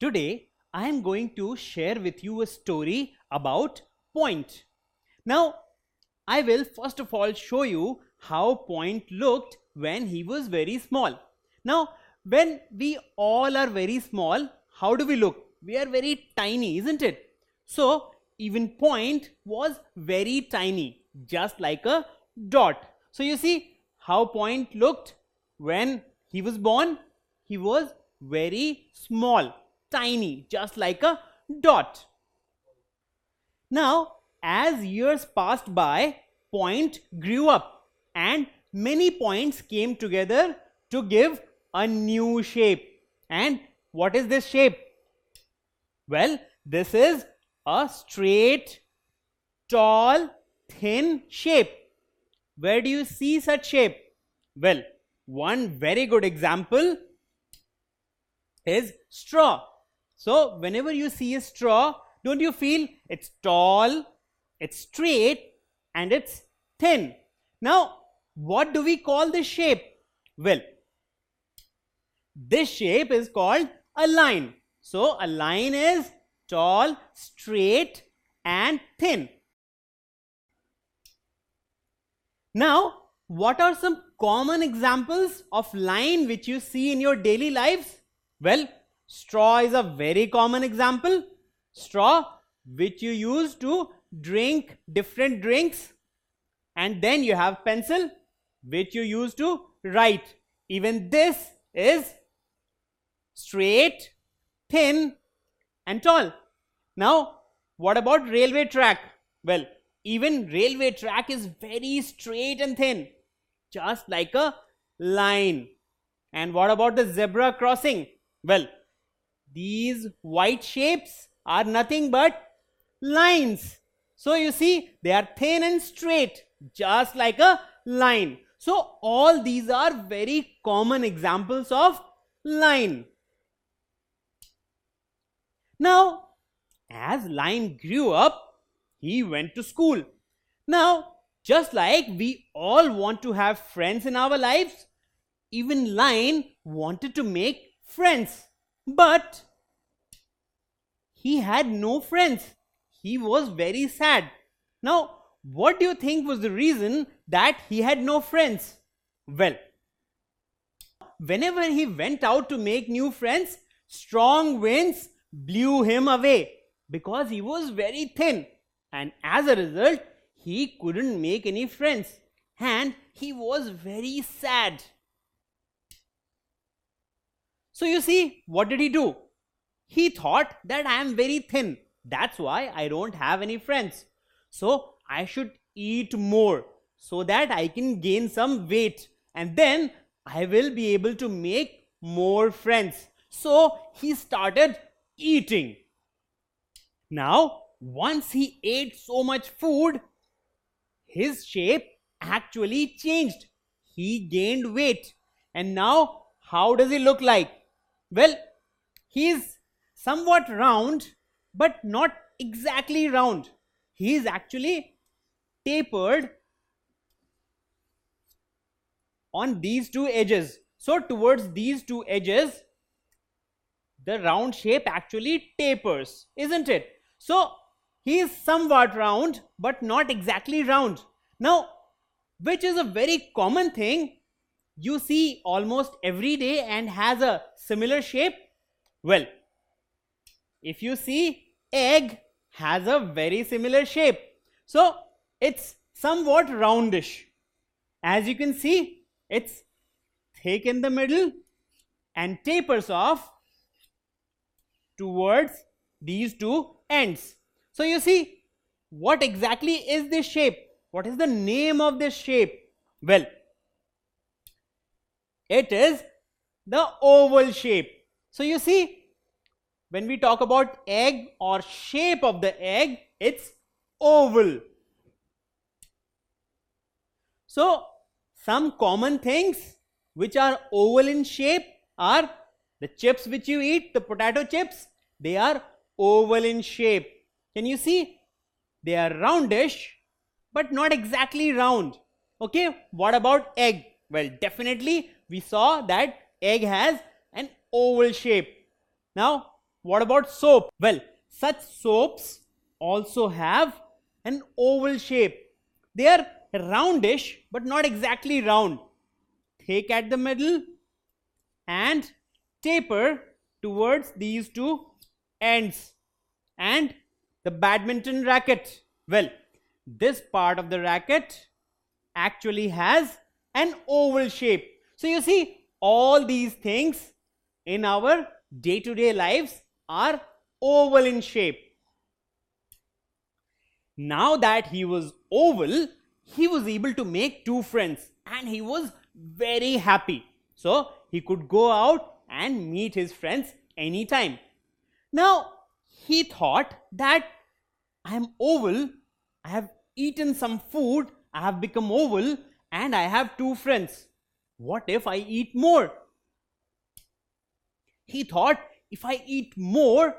Today, I am going to share with you a story about Point. Now, I will first of all show you how Point looked when he was very small. Now, when we all are very small, how do we look? We are very tiny, isn't it? So, even Point was very tiny, just like a dot. So, you see how Point looked when he was born? He was very small, tiny, just like a dot. Now, as years passed by, Point grew up and many points came together to give a new shape. And what is this shape? Well, this is a straight, tall, thin shape. Where do you see such shape? Well, one very good example is straw. So, whenever you see a straw, don't you feel it's tall, it's straight, and it's thin? Now, what do we call this shape? Well, this shape is called a line. So, a line is tall, straight, and thin. Now, what are some common examples of line which you see in your daily lives? Well, straw is a very common example. Straw which you use to drink different drinks. And then you have pencil which you use to write. Even this is straight, thin, and tall. Now, what about railway track? Well, even railway track is very straight and thin, just like a line. And what about the zebra crossing? Well, these white shapes are nothing but lines. So you see, they are thin and straight, just like a line. So all these are very common examples of line. Now, as Lion grew up, he went to school. Now, just like we all want to have friends in our lives, even Lion wanted to make friends. But he had no friends. He was very sad. Now, what do you think was the reason that he had no friends? Well, whenever he went out to make new friends, strong winds blew him away because he was very thin, and as a result, he couldn't make any friends and he was very sad. So you see, what did he do? He thought that I am very thin. That's why I don't have any friends. So I should eat more so that I can gain some weight, and then I will be able to make more friends. So he started eating. Now, once he ate so much food, his shape actually changed. He gained weight. And now, how does he look like? Well, he is somewhat round, but not exactly round. He is actually tapered on these two edges. So, towards these two edges, the round shape actually tapers, isn't it? So, he is somewhat round, but not exactly round. Now, which is a very common thing you see almost every day and has a similar shape? Well, if you see, egg has a very similar shape. So, it's somewhat roundish. As you can see, it's thick in the middle and tapers off towards these two ends. So you see, what exactly is this shape? What is the name of this shape? Well, it is the oval shape. So you see, when we talk about egg or shape of the egg, it's oval. So some common things which are oval in shape are the chips which you eat, the potato chips, they are oval in shape. Can you see? They are roundish, but not exactly round. Okay, what about egg? Well, definitely we saw that egg has an oval shape. Now, What about soap? Well, such soaps also have an oval shape. They are roundish, but not exactly round. Thick at the middle and taper towards these two ends. And the badminton racket. Well, this part of the racket actually has an oval shape. So you see, all these things in our day-to-day lives are oval in shape. Now that he was oval, he was able to make two friends and he was very happy. So he could go out and meet his friends anytime. Now he thought that I am oval, I have eaten some food, I have become oval and I have two friends. What if I eat more? He thought, if I eat more,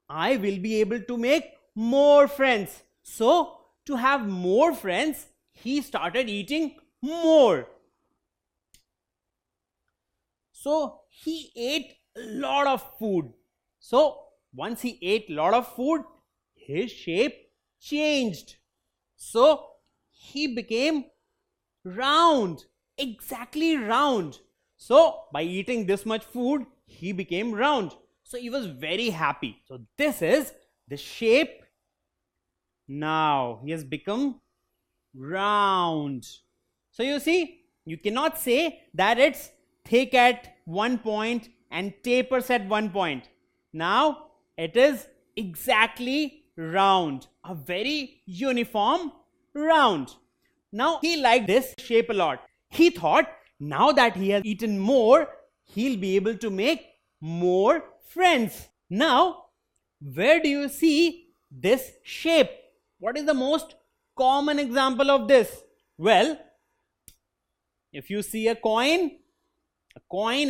I will be able to make more friends. So to have more friends, he started eating more. So he ate a lot of food. So once he ate a lot of food, his shape changed. So he became round, exactly round. So by eating this much food, he became round. So he was very happy. So this is the shape. Now he has become round. So you see, you cannot say that it's thick at one point and tapers at one point. Now it is exactly round, a very uniform round. Now he liked this shape a lot. He thought now that he has eaten more, he'll be able to make more friends. Now, where do you see this shape? What is the most common example of this? Well, if you see a coin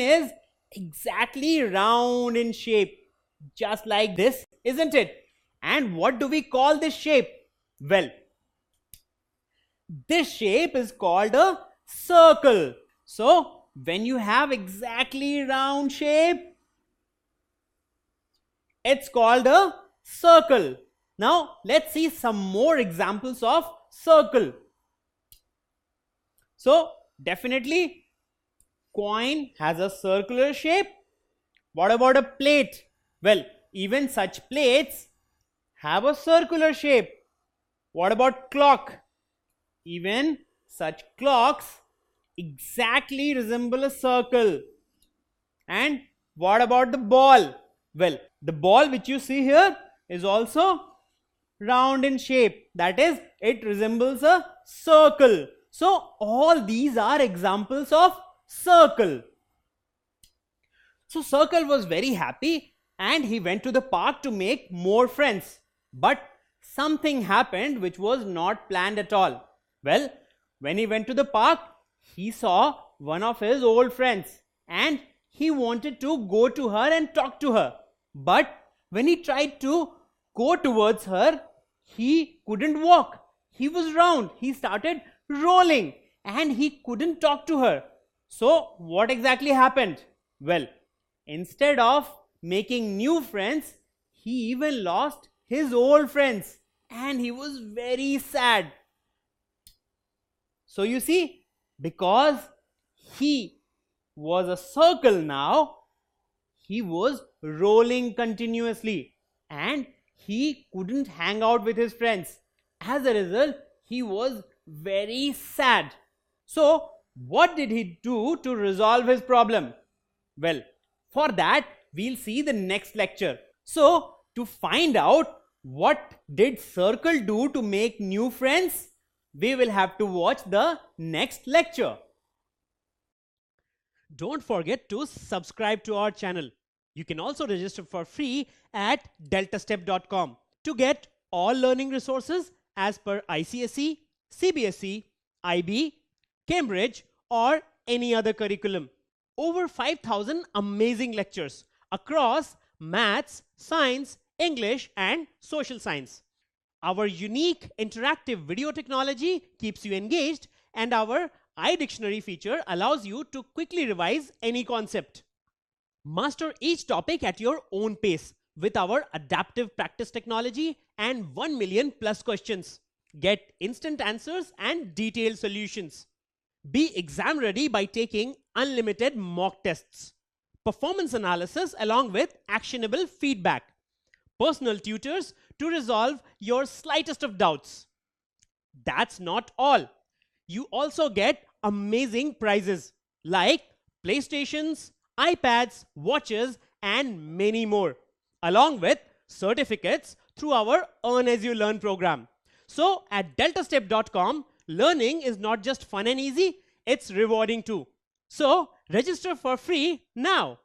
is exactly round in shape, just like this, isn't it? And what do we call this shape? Well, this shape is called a circle. So, when you have exactly round shape, it's called a circle. Now, let's see some more examples of circle. So, definitely, coin has a circular shape. What about a plate? Well, even such plates have a circular shape. What about clock? Even such clocks exactly resemble a circle. And what about the ball? Well, the ball which you see here is also round in shape. That is, it resembles a circle. So, all these are examples of circle. So, Circle was very happy and he went to the park to make more friends. But something happened which was not planned at all. Well, when he went to the park, he saw one of his old friends and he wanted to go to her and talk to her. But when he tried to go towards her, he couldn't walk. He was round. He started rolling and he couldn't talk to her. So what exactly happened? Well, instead of making new friends, he even lost his old friends and he was very sad. So you see, because he was a circle now, he was rolling continuously and he couldn't hang out with his friends. As a result, he was very sad. So, what did he do to resolve his problem? Well, for that, we'll see the next lecture. So, to find out what did Circle do to make new friends, we will have to watch the next lecture. Don't forget to subscribe to our channel. You can also register for free at deltastep.com to get all learning resources as per ICSE, CBSE, IB, Cambridge or any other curriculum. Over 5,000 amazing lectures across maths, science, English and social science. Our unique interactive video technology keeps you engaged and our iDictionary feature allows you to quickly revise any concept. Master each topic at your own pace with our adaptive practice technology and 1 million plus questions. Get instant answers and detailed solutions. Be exam ready by taking unlimited mock tests, performance analysis along with actionable feedback, personal tutors to resolve your slightest of doubts. That's not all. You also get amazing prizes like PlayStations, iPads, watches, and many more, along with certificates through our Earn As You Learn program. So at deltastep.com, learning is not just fun and easy, it's rewarding too. So register for free now.